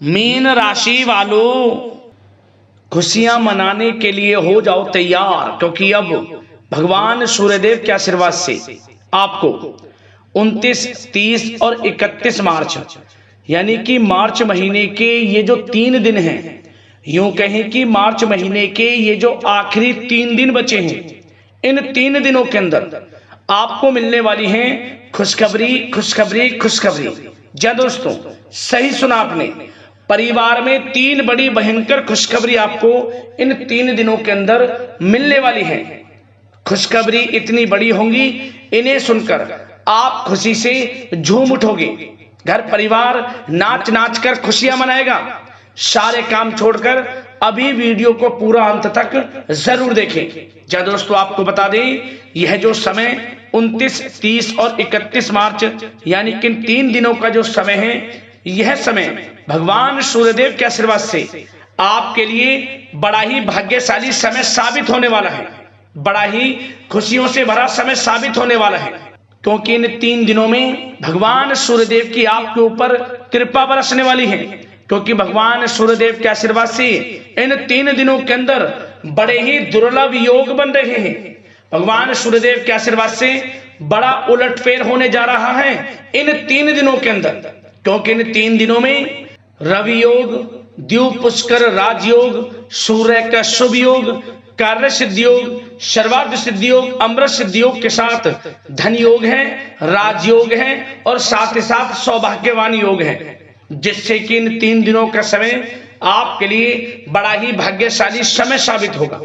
Mean राशि वालों, खुशियां मनाने के लिए हो जाओ तैयार, क्योंकि अब भगवान सूर्यदेव के आशीर्वाद से आपको 29, 30 और 31 मार्च यानी कि मार्च महीने के ये जो 3 दिन हैं, यूं कहें कि मार्च महीने के ये जो आखिरी 3 दिन बचे हैं, इन 3 दिनों के अंदर आपको मिलने वाली हैं खुशखबरी खुशखबरी खुशखबरी। जी दोस्तों, सही सुना आपने, परिवार में 3 बड़ी भयंकर खुशखबरी आपको इन 3 दिनों के अंदर मिलने वाली है। खुशखबरी इतनी बड़ी होंगी, इन्हें सुनकर आप खुशी से झूम उठोगे। घर परिवार नाच नाच कर खुशियां मनाएगा। सारे काम छोड़कर अभी वीडियो को पूरा अंत तक जरूर देखें। जी दोस्तों, आपको बता दें, यह जो समय 29, 30 और 31 मार्च यानी कि 3 दिनों का जो समय है, यह समय भगवान सूर्यदेव के आशीर्वाद से आपके लिए बड़ा ही भाग्यशाली समय साबित होने वाला है। बड़ा ही खुशियों से भरा समय साबित होने वाला है, क्योंकि इन 3 दिनों में भगवान सूर्यदेव की आपके ऊपर कृपा बरसने वाली है। क्योंकि भगवान सूर्यदेव के आशीर्वाद से इन 3 दिनों के अंदर बड़े ही दुर्लभ योग बन रहे हैं। भगवान सूर्यदेव के आशीर्वाद से बड़ा उलटफेर होने जा रहा है इन 3 दिनों के अंदर, क्योंकि इन 3 दिनों में रवि योग, द्यूप पुष्कर राजयोग, सूर्य का शुभ योग, कार्य सिद्धि योग, सर्वार्थ सिद्धि योग, अमृत सिद्धि योग के साथ धन योग है, राजयोग है और साथ ही साथ सौभाग्यवान योग है, जिससे कि इन 3 दिनों का समय आपके लिए बड़ा ही भाग्यशाली समय साबित होगा।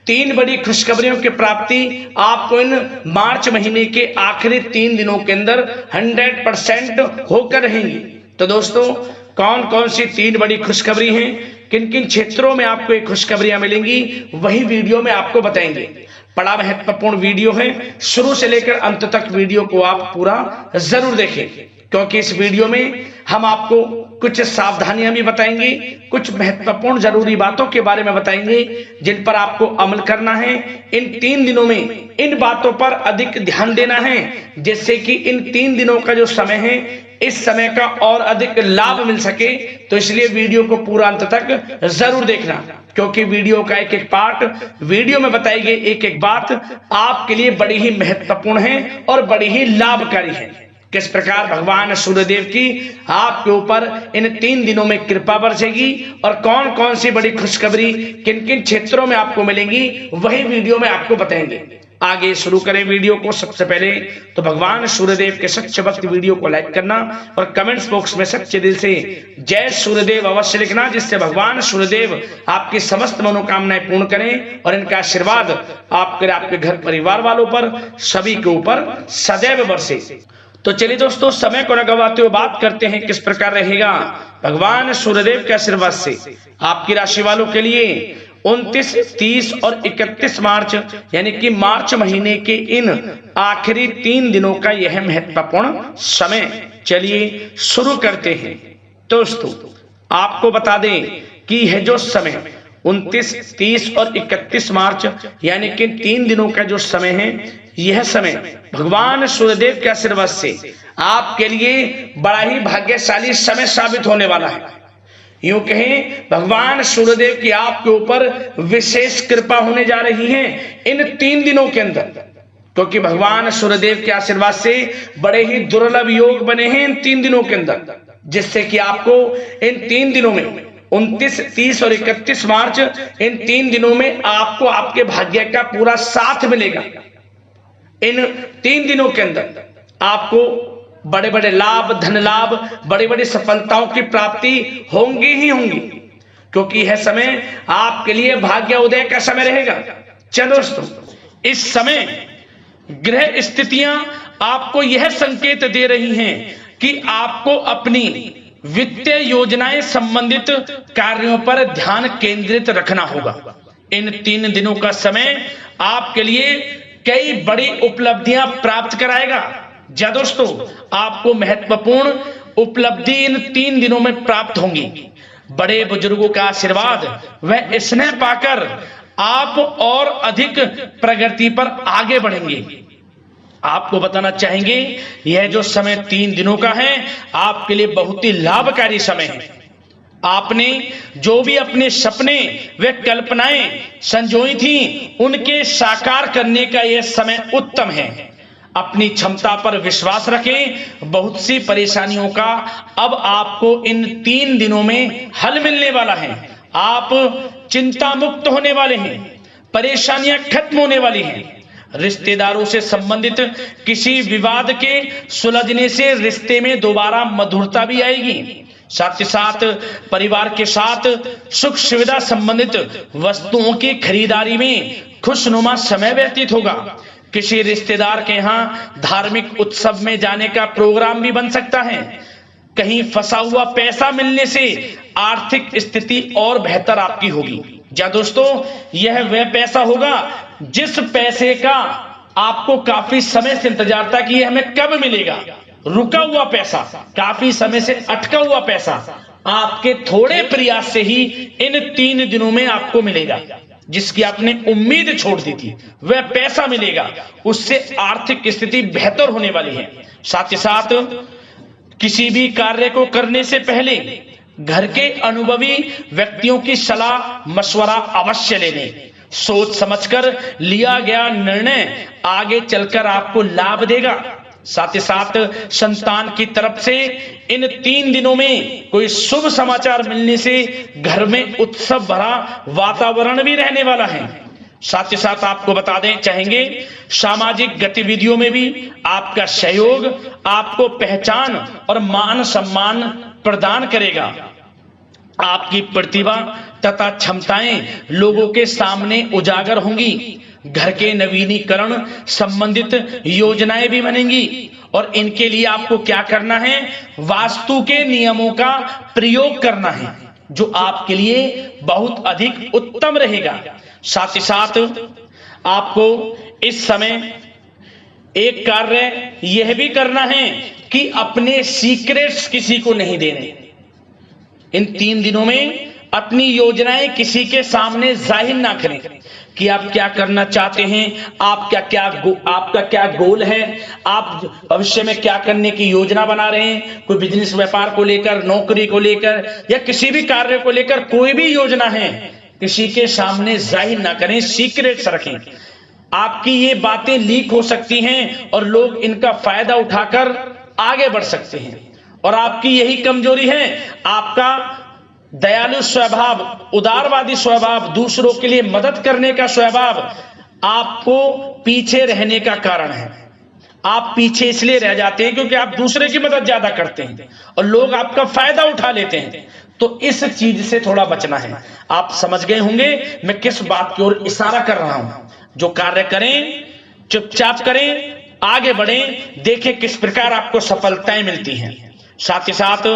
3 बड़ी खुशखबरियों की प्राप्ति आपको इन मार्च महीने के आखिरी 3 दिनों के अंदर 100% होकर रहेंगी। तो दोस्तों, कौन कौन सी 3 बड़ी खुशखबरी हैं, किन किन क्षेत्रों में आपको ये खुशखबरियां मिलेंगी, वही वीडियो में आपको बताएंगे। बड़ा महत्वपूर्ण वीडियो है, शुरू से लेकर अंत तक वीडियो को आप पूरा जरूर देखें, क्योंकि इस वीडियो में हम आपको कुछ सावधानियां भी बताएंगे, कुछ महत्वपूर्ण जरूरी बातों के बारे में बताएंगे जिन पर आपको अमल करना है। इन 3 दिनों में इन बातों पर अधिक ध्यान देना है, जिससे कि इन 3 दिनों का जो समय है, इस समय का और अधिक लाभ मिल सके। तो इसलिए वीडियो को पूरा अंत तक जरूर देखना, क्योंकि वीडियो का एक एक पार्ट, वीडियो में बताई गई एक एक बात आपके लिए बड़ी ही महत्वपूर्ण है और बड़ी ही लाभकारी है। किस प्रकार भगवान सूर्यदेव की आपके ऊपर इन 3 दिनों में कृपा बरसेगी और कौन कौन सी बड़ी खुशखबरी किन किन क्षेत्रों में आपको मिलेंगी, वही वीडियो में आपको बताएंगे। आगे शुरू करें वीडियो को। सबसे पहले तो भगवान सूर्यदेव के सच्चे भक्त वीडियो को लाइक करना और कमेंट्स बॉक्स में सच्चे दिल से जय सूर्यदेव अवश्य लिखना, जिससे भगवान सूर्यदेव आपकी समस्त मनोकामनाएं पूर्ण करें और इनका आशीर्वाद आपके घर परिवार वालों पर, सभी के ऊपर सदैव बरसे। तो चलिए दोस्तों, समय को न गवाते हुए बात करते हैं किस प्रकार रहेगा भगवान सूर्यदेव के आशीर्वाद से आपकी राशि वालों के लिए 29, 30 और 31 मार्च यानी कि मार्च महीने के इन आखिरी 3 दिनों का यह महत्वपूर्ण समय। चलिए शुरू करते हैं। दोस्तों, आपको बता दें कि यह जो समय 29, 30 और 31 मार्च यानी कि 3 दिनों का जो समय है, यह समय भगवान सूर्यदेव के आशीर्वाद से आपके लिए बड़ा ही भाग्यशाली समय साबित होने वाला है। यूं कहें, भगवान सूर्यदेव की आपके ऊपर विशेष कृपा होने जा रही है इन 3 दिनों के अंदर, क्योंकि भगवान सूर्यदेव के आशीर्वाद से बड़े ही दुर्लभ योग बने हैं इन 3 दिनों के अंदर, जिससे कि आपको इन 3 दिनों में 29, 30 और 31 मार्च इन 3 दिनों में आपको आपके भाग्य का पूरा साथ मिलेगा। इन 3 दिनों के अंदर आपको बड़े बड़े लाभ, धन लाभ, बड़ी बड़ी सफलताओं की प्राप्ति होंगी ही होंगी, क्योंकि यह समय आपके लिए भाग्य उदय का समय रहेगा। चलो दोस्तों, इस समय ग्रह स्थितियां आपको यह संकेत दे रही हैं कि आपको अपनी वित्तीय योजनाएं संबंधित कार्यों पर ध्यान केंद्रित रखना होगा। इन 3 दिनों का समय आपके लिए कई बड़ी उपलब्धियां प्राप्त कराएगा। जी दोस्तों, आपको महत्वपूर्ण उपलब्धि इन 3 दिनों में प्राप्त होंगी। बड़े बुजुर्गों का आशीर्वाद व स्नेह पाकर आप और अधिक प्रगति पर आगे बढ़ेंगे। आपको बताना चाहेंगे, यह जो समय 3 दिनों का है आपके लिए बहुत ही लाभकारी समय है। आपने जो भी अपने सपने व कल्पनाएं संजोई थी उनके साकार करने का यह समय उत्तम है। अपनी क्षमता पर विश्वास रखें। बहुत सी परेशानियों का अब आपको इन 3 दिनों में हल मिलने वाला है। आप चिंता मुक्त होने वाले हैं। परेशानियां खत्म होने वाली हैं। रिश्तेदारों से संबंधित किसी विवाद के सुलझने से रिश्ते में दोबारा मधुरता भी आएगी। साथ ही साथ परिवार के साथ सुख सुविधा संबंधित वस्तुओं की खरीदारी में खुशनुमा समय व्यतीत होगा। किसी रिश्तेदार के यहाँ धार्मिक उत्सव में जाने का प्रोग्राम भी बन सकता है। कहीं फंसा हुआ पैसा मिलने से आर्थिक स्थिति और बेहतर आपकी होगी। या दोस्तों, यह वह पैसा होगा जिस पैसे का आपको काफी समय से इंतजार था कि यह हमें कब मिलेगा। रुका हुआ पैसा, काफी समय से अटका हुआ पैसा आपके थोड़े प्रयास से ही इन 3 दिनों में आपको मिलेगा। जिसकी आपने उम्मीद छोड़ दी थी वह पैसा मिलेगा। उससे आर्थिक स्थिति बेहतर होने वाली है। साथ ही साथ किसी भी कार्य को करने से पहले घर के अनुभवी व्यक्तियों की सलाह मशवरा अवश्य लेने। सोच समझकर लिया गया निर्णय आगे चलकर आपको लाभ देगा। साथ ही साथ संतान की तरफ से इन 3 दिनों में कोई शुभ समाचार मिलने से घर में उत्सव भरा वातावरण भी रहने वाला है। साथ ही साथ आपको बता दें चाहेंगे, सामाजिक गतिविधियों में भी आपका सहयोग आपको पहचान और मान सम्मान प्रदान करेगा। आपकी प्रतिभा तथा क्षमताएं लोगों के सामने उजागर होंगी। घर के नवीनीकरण संबंधित योजनाएं भी बनेंगी और इनके लिए आपको क्या करना है, वास्तु के नियमों का प्रयोग करना है जो आपके लिए बहुत अधिक उत्तम रहेगा। साथ ही साथ आपको इस समय एक कार्य यह भी करना है कि अपने सीक्रेट्स किसी को नहीं देने। इन 3 दिनों में अपनी योजनाएं किसी के सामने जाहिर ना करें कि आप क्या करना चाहते हैं, आपका क्या गोल है, आप भविष्य में क्या करने की योजना बना रहे हैं। कोई बिजनेस व्यापार को लेकर, नौकरी को लेकर या किसी भी कार्य को लेकर कोई भी योजना है, किसी के सामने जाहिर ना करें, सीक्रेट्स रखें। आपकी ये बातें लीक हो सकती हैं और लोग इनका फायदा उठाकर आगे बढ़ सकते हैं। और आपकी यही कमजोरी है, आपका दयालु स्वभाव, उदारवादी स्वभाव, दूसरों के लिए मदद करने का स्वभाव आपको पीछे रहने का कारण है। आप पीछे इसलिए रह जाते हैं क्योंकि आप दूसरे की मदद ज्यादा करते हैं और लोग आपका फायदा उठा लेते हैं। तो इस चीज से थोड़ा बचना है। आप समझ गए होंगे मैं किस बात की ओर इशारा कर रहा हूं। जो कार्य करें चुपचाप करें, आगे बढ़ें, देखें किस प्रकार आपको सफलताएं मिलती हैं। साथ ही साथ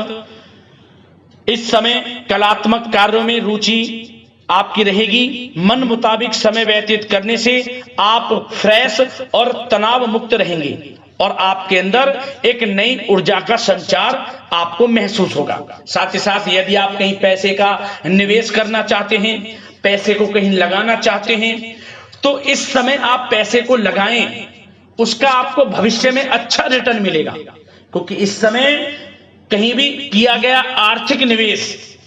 इस समय कलात्मक कार्यों में रुचि आपकी रहेगी। मन मुताबिक समय व्यतीत करने से आप फ्रेश और तनाव मुक्त रहेंगे और आपके अंदर एक नई ऊर्जा का संचार आपको महसूस होगा। साथ ही साथ यदि आप कहीं पैसे का निवेश करना चाहते हैं, पैसे को कहीं लगाना चाहते हैं, तो इस समय आप पैसे को लगाएं। उसका आपको भविष्य में अच्छा रिटर्न मिलेगा क्योंकि इस समय कहीं भी किया गया आर्थिक निवेश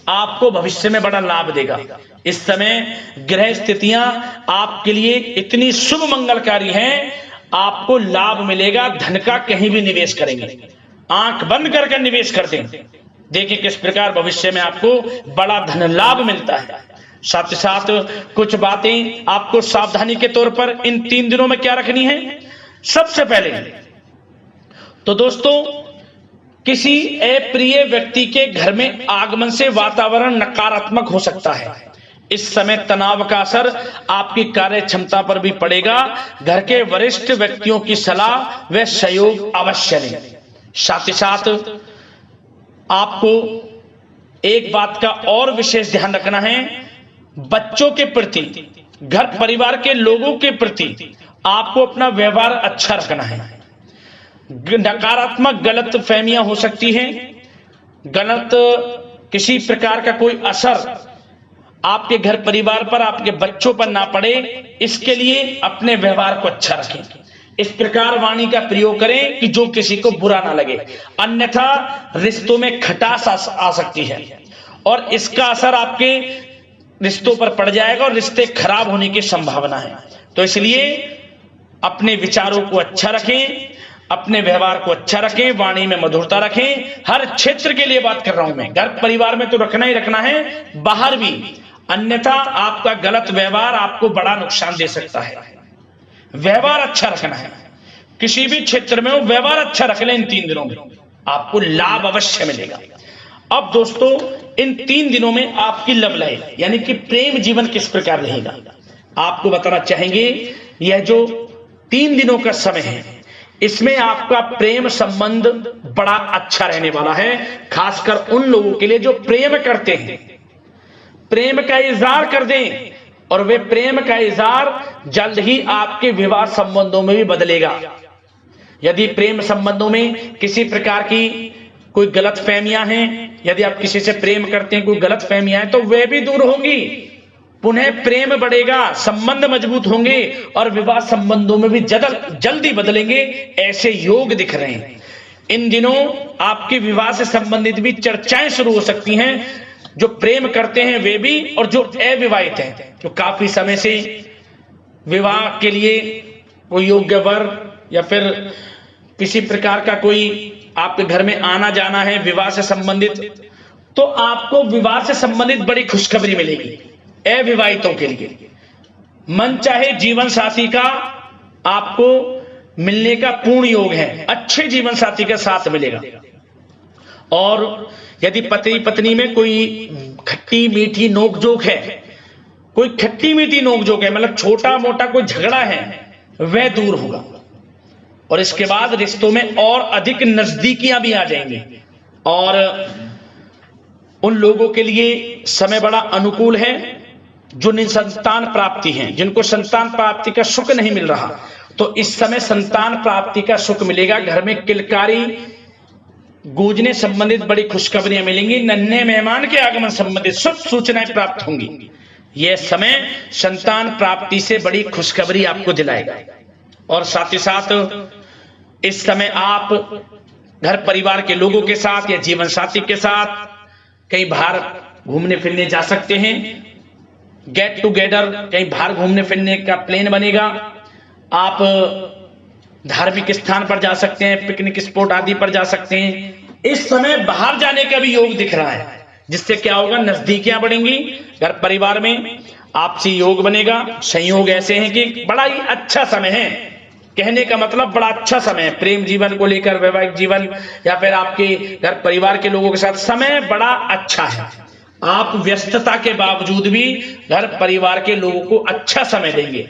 आपको भविष्य में बड़ा लाभ देगा। इस समय ग्रह स्थितियां आपके लिए इतनी शुभ मंगलकारी हैं, आपको लाभ मिलेगा। धन का कहीं भी निवेश करेंगे, आंख बंद करके निवेश कर दें, देखिए किस प्रकार भविष्य में आपको बड़ा धन लाभ मिलता है। साथ ही साथ कुछ बातें आपको सावधानी के तौर पर इन 3 दिनों में क्या रखनी है। सबसे पहले तो दोस्तों, किसी अप्रिय व्यक्ति के घर में आगमन से वातावरण नकारात्मक हो सकता है। इस समय तनाव का असर आपकी कार्य क्षमता पर भी पड़ेगा। घर के वरिष्ठ व्यक्तियों की सलाह व सहयोग अवश्य लें। साथ ही साथ आपको एक बात का और विशेष ध्यान रखना है, बच्चों के प्रति, घर परिवार के लोगों के प्रति आपको अपना व्यवहार अच्छा रखना है। नकारात्मक गलत फहमियां हो सकती हैं, गलत किसी प्रकार का कोई असर आपके घर परिवार पर, आपके बच्चों पर ना पड़े, इसके लिए अपने व्यवहार को अच्छा रखें। इस प्रकार वाणी का प्रयोग करें कि जो किसी को बुरा ना लगे, अन्यथा रिश्तों में खटास आ सकती है और इसका असर आपके रिश्तों पर पड़ जाएगा और रिश्ते खराब होने की संभावना है। तो इसलिए अपने विचारों को अच्छा रखें, अपने व्यवहार को अच्छा रखें, वाणी में मधुरता रखें। हर क्षेत्र के लिए बात कर रहा हूं मैं, घर परिवार में तो रखना ही रखना है, बाहर भी, अन्यथा आपका गलत व्यवहार आपको बड़ा नुकसान दे सकता है। व्यवहार अच्छा रखना है, किसी भी क्षेत्र में हो व्यवहार अच्छा रख लें, इन 3 दिनों में आपको लाभ अवश्य मिलेगा। अब दोस्तों इन 3 दिनों में आपकी लव लाइफ यानी कि प्रेम जीवन किस प्रकार रहेगा आपको बताना चाहेंगे। यह जो 3 दिनों का समय है, इसमें आपका प्रेम संबंध बड़ा अच्छा रहने वाला है, खासकर उन लोगों के लिए जो प्रेम करते हैं, प्रेम का इजहार कर दें, और वे प्रेम का इजहार जल्द ही आपके विवाह संबंधों में भी बदलेगा। यदि प्रेम संबंधों में किसी प्रकार की कोई गलत फहमियां हैं, यदि आप किसी से प्रेम करते हैं, कोई गलत फहमियां हैं, तो वे भी दूर होंगी, पुनः प्रेम बढ़ेगा, संबंध मजबूत होंगे और विवाह संबंधों में भी जल्दी बदलेंगे, ऐसे योग दिख रहे हैं। इन दिनों आपके विवाह से संबंधित भी चर्चाएं शुरू हो सकती हैं, जो प्रेम करते हैं वे भी और जो अविवाहित हैं, जो काफी समय से विवाह के लिए कोई योग्य वर या फिर किसी प्रकार का कोई आपके घर में आना जाना है विवाह से संबंधित, तो आपको विवाह से संबंधित बड़ी खुशखबरी मिलेगी। अविवाहितों के लिए मन चाहे जीवन साथी का आपको मिलने का पूर्ण योग है, अच्छे जीवन साथी के साथ मिलेगा। और यदि पति पत्नी में कोई खट्टी मीठी नोकझोंक है, कोई खट्टी मीठी नोकझोंक है, मतलब छोटा मोटा कोई झगड़ा है, वह दूर होगा और इसके बाद रिश्तों में और अधिक नजदीकियां भी आ जाएंगी। और उन लोगों के लिए समय बड़ा अनुकूल है जो निसंतान प्राप्ति है, जिनको संतान प्राप्ति का सुख नहीं मिल रहा, तो इस समय संतान प्राप्ति का सुख मिलेगा। घर में किलकारी गूंजने संबंधित बड़ी खुशखबरियां मिलेंगी, नन्हे मेहमान के आगमन संबंधित शुभ सूचनाएं प्राप्त होंगी। यह समय संतान प्राप्ति से बड़ी खुशखबरी आपको दिलाएगा। और साथ ही साथ इस समय आप घर परिवार के लोगों के साथ या जीवन साथी के साथ कहीं बाहर घूमने फिरने जा सकते हैं, गेट टुगेदर कहीं बाहर घूमने फिरने का प्लान बनेगा। आप धार्मिक स्थान पर जा सकते हैं, पिकनिक स्पॉट आदि पर जा सकते हैं। इस समय बाहर जाने का भी योग दिख रहा है, जिससे क्या होगा, नजदीकियां बढ़ेंगी, घर परिवार में आपसी योग बनेगा। संयोग ऐसे हैं कि बड़ा ही अच्छा समय है, कहने का मतलब बड़ा अच्छा समय है प्रेम जीवन को लेकर, वैवाहिक जीवन या फिर आपके घर परिवार के लोगों के साथ समय बड़ा अच्छा है। आप व्यस्तता के बावजूद भी घर परिवार के लोगों को अच्छा समय देंगे,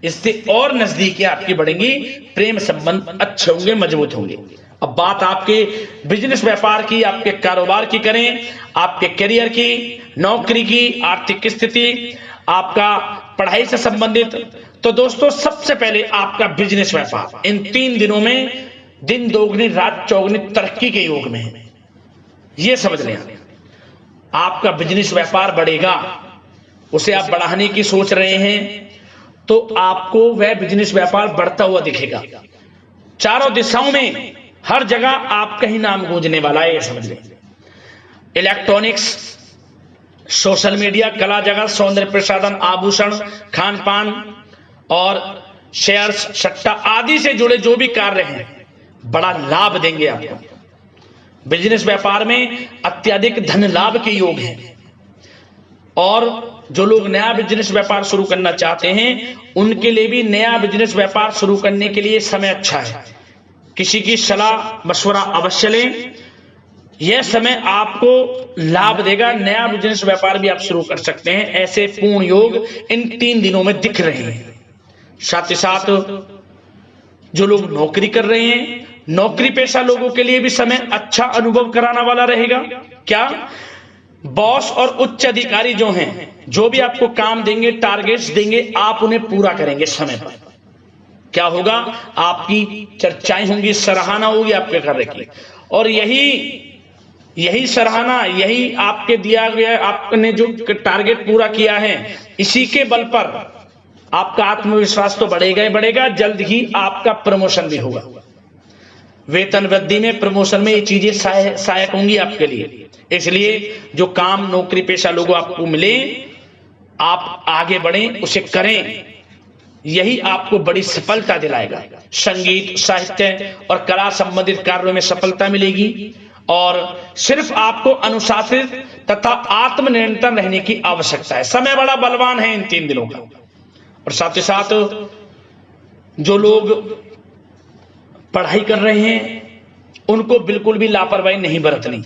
इससे और नजदीकियां आपकी बढ़ेंगी, प्रेम संबंध अच्छे होंगे, मजबूत होंगे। अब बात आपके बिजनेस व्यापार की, आपके कारोबार की करें, आपके करियर की, नौकरी की, आर्थिक स्थिति, आपका पढ़ाई से संबंधित, तो दोस्तों सबसे पहले आपका बिजनेस व्यापार इन 3 दिनों में दिन दोगुनी रात चौगुनी तरक्की के योग में है। यह समझ लें, आपका बिजनेस व्यापार बढ़ेगा, उसे आप बढ़ाने की सोच रहे हैं, तो आपको वह बिजनेस व्यापार बढ़ता हुआ दिखेगा। चारों दिशाओं में हर जगह आपका ही नाम गूंजने वाला है, यह समझ लें। इलेक्ट्रॉनिक्स, सोशल मीडिया, कला जगत, सौंदर्य प्रसाधन, आभूषण, खान पान और शेयर्स, सट्टा आदि से जुड़े जो भी कार्य हैं बड़ा लाभ देंगे आपको। बिजनेस व्यापार में अत्यधिक धन लाभ के योग हैं। और जो लोग नया बिजनेस व्यापार शुरू करना चाहते हैं उनके लिए भी नया बिजनेस व्यापार शुरू करने के लिए समय अच्छा है। किसी की सलाह मशवरा अवश्य लें, यह समय आपको लाभ देगा, नया बिजनेस व्यापार भी आप शुरू कर सकते हैं। ऐसे पूर्ण योग इन 3 दिनों में दिख रहे हैं। साथ ही साथ जो लोग नौकरी कर रहे हैं, नौकरी पेशा लोगों के लिए भी समय अच्छा अनुभव कराने वाला रहेगा। क्या बॉस और उच्च अधिकारी जो हैं, जो भी आपको काम देंगे, टारगेट्स देंगे, आप उन्हें पूरा करेंगे समय पर। क्या होगा, आपकी चर्चाएं होंगी, सराहना होगी आपके कार्य की, और यही सराहना, यही आपके दिया गया, आपने जो टारगेट पूरा किया है, इसी के बल पर आपका आत्मविश्वास तो बढ़ेगा ही बढ़ेगा, जल्द ही आपका प्रमोशन भी होगा। वेतन वृद्धि में, प्रमोशन में ये चीजें सहायक होंगी आपके लिए। इसलिए जो काम नौकरी पेशा लोगों आपको मिले, आप आगे बढ़ें, उसे करें, यही आपको बड़ी सफलता दिलाएगा। संगीत, साहित्य और कला संबंधित कार्यों में सफलता मिलेगी और सिर्फ आपको अनुशासित तथा आत्मनियंत्रण रहने की आवश्यकता है। समय बड़ा बलवान है इन 3 दिनों का। और साथ ही साथ जो लोग पढ़ाई कर रहे हैं उनको बिल्कुल भी लापरवाही नहीं बरतनी।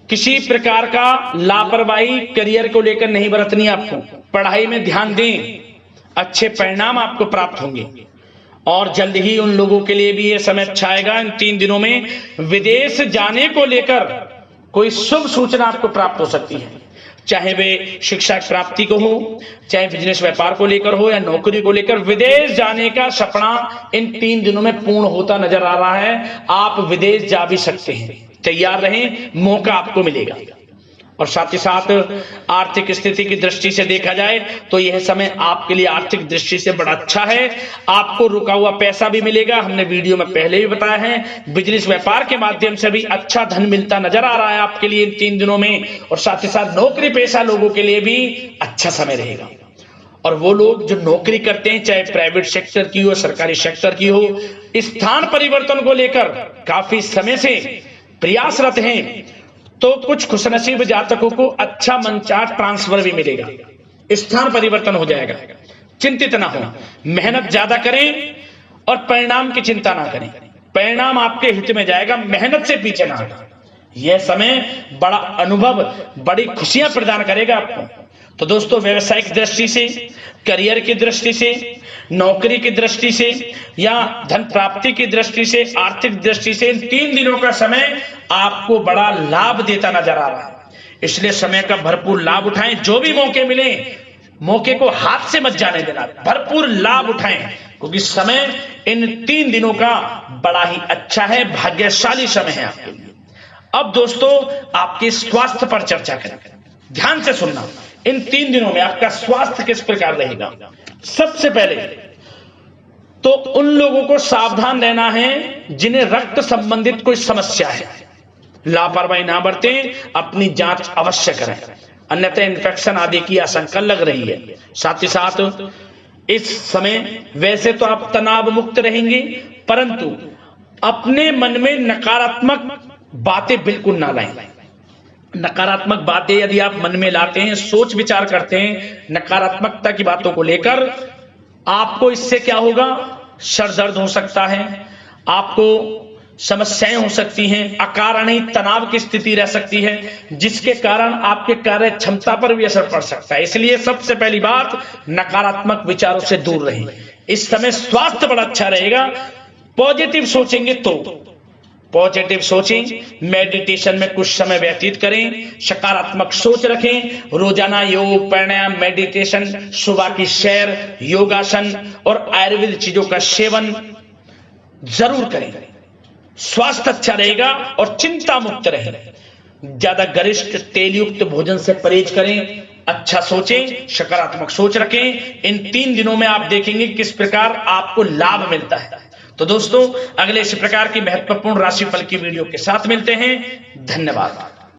किसी प्रकार का लापरवाही करियर को लेकर नहीं बरतनी। आपको पढ़ाई में ध्यान दें, अच्छे परिणाम आपको प्राप्त होंगे। और जल्द ही उन लोगों के लिए भी यह समय अच्छा आएगा। इन 3 दिनों में विदेश जाने को लेकर कोई शुभ सूचना आपको प्राप्त हो सकती है, चाहे वे शिक्षा प्राप्ति को हो, चाहे बिजनेस व्यापार को लेकर हो या नौकरी को लेकर। विदेश जाने का सपना इन 3 दिनों में पूर्ण होता नजर आ रहा है। आप विदेश जा भी सकते हैं, तैयार रहें, मौका आपको मिलेगा। और साथ ही साथ आर्थिक स्थिति की दृष्टि से देखा जाए तो यह समय आपके लिए आर्थिक दृष्टि से बड़ा अच्छा है। आपको रुका हुआ पैसा भी मिलेगा, हमने वीडियो में पहले भी बताया है। बिजनेस व्यापार के माध्यम से भी अच्छा धन मिलता नजर आ रहा है आपके लिए इन 3 दिनों में। और साथ ही साथ नौकरी पेशा लोगों के लिए भी अच्छा समय रहेगा। और वो लोग जो नौकरी करते हैं, चाहे प्राइवेट सेक्टर की हो, सरकारी सेक्टर की हो, स्थान परिवर्तन को लेकर काफी समय से प्रयासरत हैं, तो कुछ खुशनसीब जातकों को अच्छा मनचाहा ट्रांसफर भी मिलेगा, स्थान परिवर्तन हो जाएगा। चिंतित ना हो, मेहनत ज्यादा करें और परिणाम की चिंता ना करें। परिणाम आपके हित में जाएगा, मेहनत से पीछे ना हटें। यह समय बड़ा अनुभव, बड़ी खुशियां प्रदान करेगा आपको। तो दोस्तों, व्यवसायिक दृष्टि से, करियर की दृष्टि से, नौकरी की दृष्टि से या धन प्राप्ति की दृष्टि से, आर्थिक दृष्टि से इन 3 दिनों का समय आपको बड़ा लाभ देता नजर आ रहा है। इसलिए समय का भरपूर लाभ उठाएं। जो भी मौके मिले, मौके को हाथ से मत जाने देना, भरपूर लाभ उठाएं, क्योंकि समय इन 3 दिनों का बड़ा ही अच्छा है, भाग्यशाली समय है आपके लिए। अब दोस्तों, आपके स्वास्थ्य पर चर्चा करें। ध्यान से सुनना, इन 3 दिनों में आपका स्वास्थ्य किस प्रकार रहेगा। सबसे पहले तो उन लोगों को सावधान रहना है जिन्हें रक्त संबंधित कोई समस्या है। लापरवाही ना बरतें, अपनी जांच अवश्य करें, अन्यथा इन्फेक्शन आदि की आशंका लग रही है। साथ ही साथ इस समय वैसे तो आप तनाव मुक्त रहेंगे, परंतु अपने मन में नकारात्मक बातें बिल्कुल ना लाएं। नकारात्मक बातें यदि आप मन में लाते हैं, सोच विचार करते हैं नकारात्मकता की बातों को लेकर, आपको इससे क्या होगा, सर दर्द हो सकता है, आपको समस्याएं हो सकती हैं, अकारण ही तनाव की स्थिति रह सकती है, जिसके कारण आपके कार्य क्षमता पर भी असर पड़ सकता है। इसलिए सबसे पहली बात, नकारात्मक विचारों से दूर रहें। इस समय स्वास्थ्य बड़ा अच्छा रहेगा। पॉजिटिव सोचेंगे तो पॉजिटिव सोचें, मेडिटेशन में कुछ समय व्यतीत करें, सकारात्मक सोच रखें, रोजाना योग, प्राणायाम, मेडिटेशन, सुबह की सैर, योगासन और आयुर्वेद चीजों का सेवन जरूर करें। स्वास्थ्य अच्छा रहेगा और चिंता मुक्त रहें। ज्यादा गरिष्ठ तेलयुक्त भोजन से परहेज करें, अच्छा सोचें, सकारात्मक सोच रखें। इन 3 दिनों में आप देखेंगे किस प्रकार आपको लाभ मिलता है। तो दोस्तों, अगले इस प्रकार की महत्वपूर्ण राशिफल की वीडियो के साथ मिलते हैं। धन्यवाद।